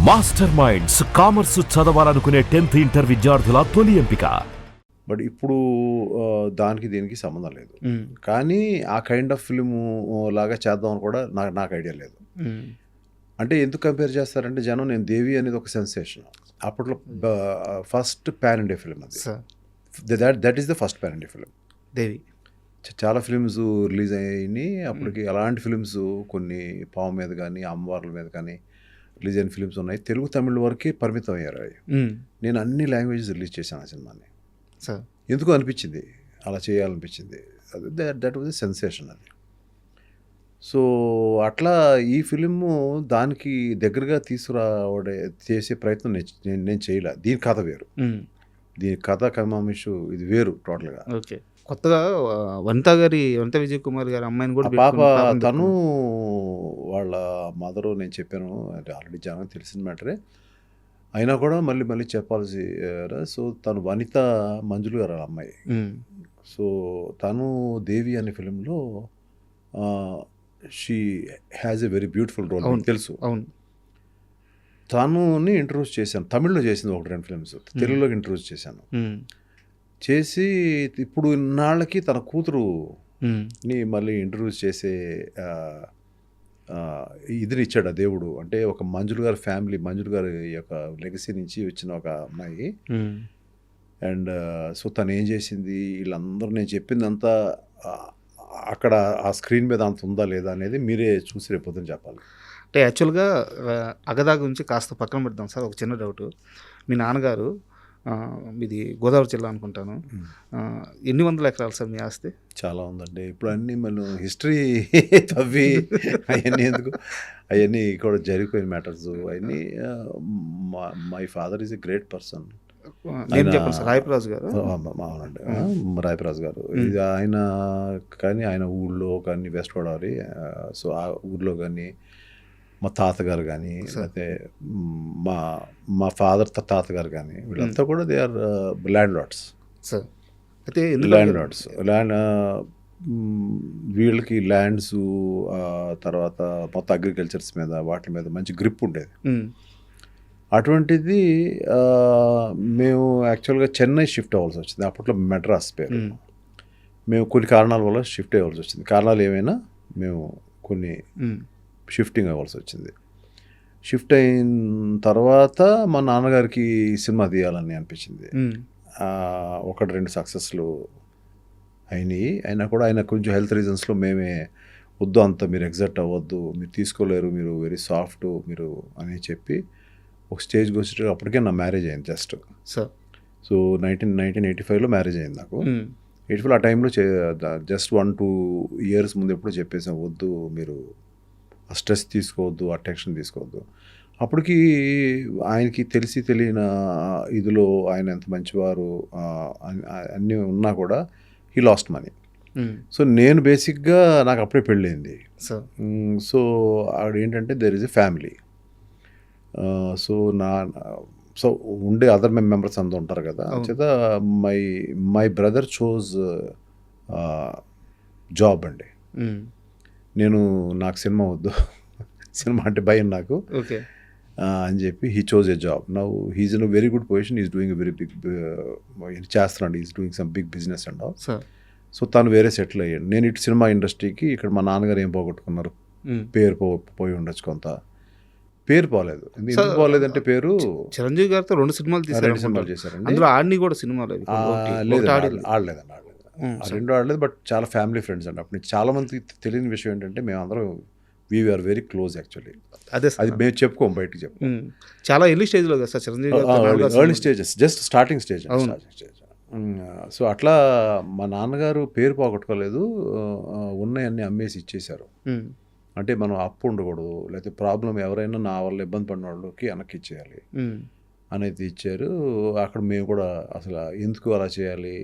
Master minds commerce చదవాలనుకునే 10th inter విద్యార్థుల తొలి ఎంపిక. బట్ ఇప్పుడు దానికి దీనికి సంబంధం లేదు. కానీ ఆ కైండ్ ఆఫ్ ఫిల్మ్ లాగా చేద్దామని కూడా నాకు ఐడియా లేదు. అంటే ఎందుకు కంపేర్ చేస్తారంటే జనం, నేను దేవి అనేది ఒక సెన్సేషన్ అప్పట్లో. ఫస్ట్ పాన్ ఇండియా ఫిల్మ్ అది. That is the first pan India film Devi. చాలా ఫిల్మ్స్ రిలీజ్ అయ్యాయి అప్పటికి. అలాంటి ఫిల్మ్స్ కొన్ని పాము మీద కానీ అమ్మవార్ల మీద కానీ రిలీజ్ అయిన ఫిల్మ్స్ ఉన్నాయి. తెలుగు తమిళ వరకే పరిమితం అయ్యారు. నేను అన్ని లాంగ్వేజెస్ రిలీజ్ చేశాను ఆ సినిమాని. ఎందుకు అనిపించింది అలా చేయాలనిపించింది. దట్ వాజ్ ఎ సెన్సేషన్ అది. సో అట్లా ఈ ఫిలిము దానికి దగ్గరగా తీసుకురావడే చేసే ప్రయత్నం నేను చేయలే. దీని కథ వేరు, దీని కథ కమామిషు ఇది వేరు టోటల్గా. ఓకే. కొత్తగా వంత విజయ్ కుమార్ గారి అమ్మాయిని కూడా పాప తను వాళ్ళ మదరు, నేను చెప్పాను అంటే ఆల్రెడీ జనం తెలిసిన మ్యాటరే అయినా కూడా మళ్ళీ చెప్పాల్సి. సో తను వనిత మంజులు గారు అమ్మాయి. సో తను దేవి అనే ఫిలింలో she has a very beautiful role, తెలుసు. అవును. తనుని ఇంట్రడ్యూస్ చేశాను. తమిళ్లో చేసింది 1-2 ఫిల్మ్స్, తెలుగులోకి ఇంట్రడ్యూస్ చేశాను. చేసి ఇప్పుడు ఇన్నాళ్ళకి తన కూతురుని మళ్ళీ ఇంట్రడ్యూస్ చేసే ఇదిని ఇచ్చాడు ఆ దేవుడు. అంటే ఒక మంజులు గారి ఫ్యామిలీ, మంజులు గారి యొక్క లెగసీ నుంచి వచ్చిన ఒక అమ్మాయి. అండ్ సో తను ఏం చేసింది, వీళ్ళందరూ నేను చెప్పిందంతా అక్కడ ఆ స్క్రీన్ మీద అంత ఉందా లేదా అనేది మీరే చూసి రేపొద్దున చెప్పాలి. అంటే యాక్చువల్గా అగదా గురించి కాస్త పక్కన పెడతాం సార్. ఒక చిన్న డౌట్. మీ నాన్నగారు ఇది గోదావరి జిల్లా అనుకుంటాను, ఎన్ని వందల ఎకరాలు సార్ మీ ఆస్తి? చాలా ఉందండి. ఇప్పుడు అన్నీ మనం హిస్టరీ తవ్వి అవన్నీ ఎందుకు, అవన్నీ కూడా జరిగిపోయిన మ్యాటర్స్ అవన్నీ. My father is a great person. నేను చెప్పండి సార్, రాయపరాజు గారు. అవునండి, రాయపరాజు గారు. ఇది ఆయన కానీ ఆయన ఊళ్ళో కానీ వెస్ట్ గోదావరి, సో ఆ ఊళ్ళో కానీ మా తాతగారు కానీ లేకపోతే మా ఫాదర్ తాతగారు కానీ వీళ్ళంతా కూడా they are landlords. Sir అయితే ల్యాండ్ లార్డ్స్, వీళ్ళకి ల్యాండ్స్ తర్వాత మొత్తం అగ్రికల్చర్స్ మీద వాటి మీద మంచి గ్రిప్ ఉండేది. అటువంటిది మేము యాక్చువల్గా చెన్నై షిఫ్ట్ అవ్వాల్సి వచ్చింది. అప్పట్లో మెడ్రాస్ పేరు. మేము కొన్ని కారణాల వల్ల షిఫ్ట్ అవ్వాల్సి వచ్చింది. కారణాలు ఏమైనా మేము కొన్ని షిఫ్టింగ్ అవ్వాల్సి వచ్చింది. షిఫ్ట్ అయిన తర్వాత మా నాన్నగారికి సినిమా తీయాలని అనిపించింది. 1-2 సక్సెస్లు అయినాయి. అయినా కూడా ఆయన కొంచెం హెల్త్ రీజన్స్లో మేమే వద్దు, అంత మీరు ఎగ్జాక్ట్ అవ్వద్దు, మీరు తీసుకోలేరు, మీరు వెరీ సాఫ్ట్ మీరు అని చెప్పి ఒక స్టేజ్కి వచ్చేటప్పుడు అప్పటికే నా మ్యారేజ్ అయింది జస్ట్. సో 1985లో మ్యారేజ్ అయింది నాకు. 85 ఆ టైంలో జస్ట్ 1-2 ఇయర్స్ ముందు ఎప్పుడో చెప్పేసాం, వద్దు మీరు ఆ స్ట్రెస్ తీసుకోవద్దు, ఆ టెన్షన్ తీసుకోవద్దు. అప్పటికి ఆయనకి తెలియని ఇదిలో ఆయన ఎంత మంచివారు అన్నీ ఉన్నా కూడా హీ లాస్ట్ మనీ. సో నేను బేసిక్గా నాకు అప్పుడే పెళ్ళయింది. సో ఆవిడ ఏంటంటే there is a family. So ఉండే అదర్ మెంబర్స్ అంతా ఉంటారు కదా. చేత మై బ్రదర్ చోజ్ జాబ్ అండి. నాకు సినిమా వద్దు, సినిమా అంటే భయం నాకు అని చెప్పి he chose a job. Now he's in a very good position, is doing a very big చేస్తున్నాడు, is doing some big business and all. So తను వేరే సెటిల్ అయ్యాడు. నేను ఇటు సినిమా ఇండస్ట్రీకి, ఇక్కడ మా నాన్నగారు ఏం పోగొట్టుకున్నారు, పేరు పోయి ఉండొచ్చు, కొంత పేరు పోలేదు. ఎందుకు పోలేదంటే పేరు చిరంజీవి గారితో 2 సినిమాలు చేశారండి. అందులో ఆడిని కూడా సినిమాలు ఆడలేదండి. ఆ 2 ఆడలేదు. బట్ చాలా ఫ్యామిలీ ఫ్రెండ్స్ అండి. అప్పుడు చాలా మందికి తెలియని విషయం ఏంటంటే మేమందరం వీఆర్ వెరీ క్లోజ్ యాక్చువల్లీ. అదే అది మేము చెప్పుకోం, బయటకు చెప్పుకోం. చాలా ఎర్లీ స్టేజ్లో కదా sir Chiranjeevi early stages, just starting stage. So అట్లా మా నాన్నగారు పేరు పోగొట్టుకోలేదు, ఉన్నాయన్నీ అమ్మేసి ఇచ్చేశారు. అంటే మనం అప్పు ఉండకూడదు, లేకపోతే ప్రాబ్లం ఎవరైనా నా వల్ల ఇబ్బంది పడిన వాళ్ళకి వెనక్కి ఇచ్చేయాలి అనేది ఇచ్చారు. అక్కడ మేము కూడా అసలు ఎందుకు అలా చేయాలి,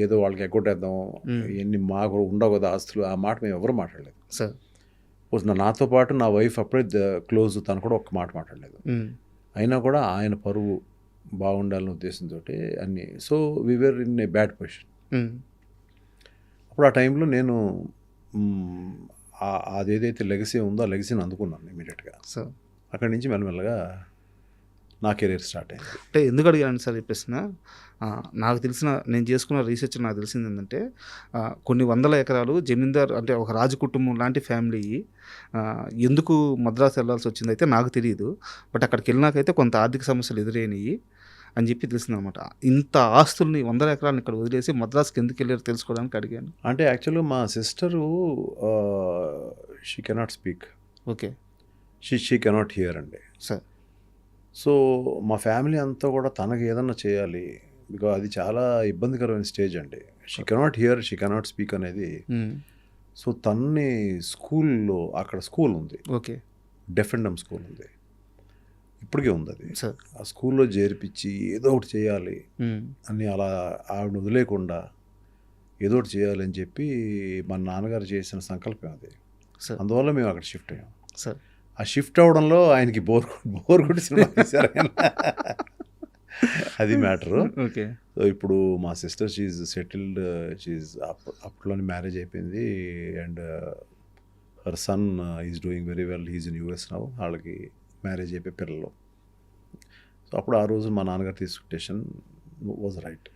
ఏదో వాళ్ళకి ఎగ్గొట్టేద్దాం, ఇవన్నీ మాకు ఉండవు కదా ఆస్తులు, ఆ మాట మేము ఎవరు మాట్లాడలేదు సార్. నాతో పాటు నా వైఫ్ అప్పుడే క్లోజ్, తను కూడా ఒక్క మాట మాట్లాడలేదు. అయినా కూడా ఆయన పరువు బాగుండాలనే ఉద్దేశంతో అన్నీ. So we were in a bad position. అప్పుడు ఆ టైంలో నేను అదేదైతే లెగసీ ఉందో ఆ లెగసీని అందుకున్నాను ఇమీడియట్గా. అక్కడి నుంచి మెల్లమెల్లగా నా కెరీర్ స్టార్ట్ అయింది. అంటే ఎందుకు అడిగాను సార్ ఈ ప్రశ్న, నాకు తెలిసిన నేను చేసుకున్న రీసెర్చ్ నాకు తెలిసింది ఏంటంటే కొన్ని వందల ఎకరాలు జమీందార్ అంటే ఒక రాజు కుటుంబం లాంటి ఫ్యామిలీ ఎందుకు మద్రాసు వెళ్ళాల్సి వచ్చింది అయితే నాకు తెలియదు. బట్ అక్కడికి వెళ్ళినాకైతే కొంత ఆర్థిక సమస్యలు ఎదురైనాయి అని చెప్పి తెలిసిందనమాట. ఇంత ఆస్తుల్ని వందల ఎకరాలను ఇక్కడ వదిలేసి మద్రాసుకి ఎందుకు వెళ్ళారు తెలుసుకోవడానికి అడిగాను. అంటే యాక్చువల్గా మా sister she cannot speak, okay she cannot here అండి. సార్. సో మా ఫ్యామిలీ అంతా కూడా తనకి ఏదన్నా చేయాలి, బికాజ్ అది చాలా ఇబ్బందికరమైన స్టేజ్ అండి. She cannot hear, she cannot speak అనేది. సో తన్ని స్కూల్లో, అక్కడ స్కూల్ ఉంది, okay deaf and dumb school ఉంది, ఇప్పటికే ఉంది అది. సార్. ఆ స్కూల్లో చేర్పించి ఏదో ఒకటి చేయాలి అని అలా ఆవిడ వదిలేకుండా ఏదో ఒకటి చేయాలి అని చెప్పి మా నాన్నగారు చేసిన సంకల్పం అది. సార్. అందువల్ల మేము అక్కడ షిఫ్ట్ అయ్యాం. సార్. ఆ షిఫ్ట్ అవడంలో ఆయనకి బోర్ కొట్టి సినిమా తీశారు ఆయన. అది మ్యాటరు. ఓకే. సో ఇప్పుడు మా సిస్టర్ షీఈ్ సెటిల్డ్, షీఈ్ అప్పట్లోనే మ్యారేజ్ అయిపోయింది. And her son is doing very well, he's in US now. వాళ్ళకి మ్యారేజ్ అయిపోయి పిల్లలు. సో అప్పుడు ఆ రోజు మా నాన్నగారు తీసుకున్న డెసిషన్ వాజ్ రైట్.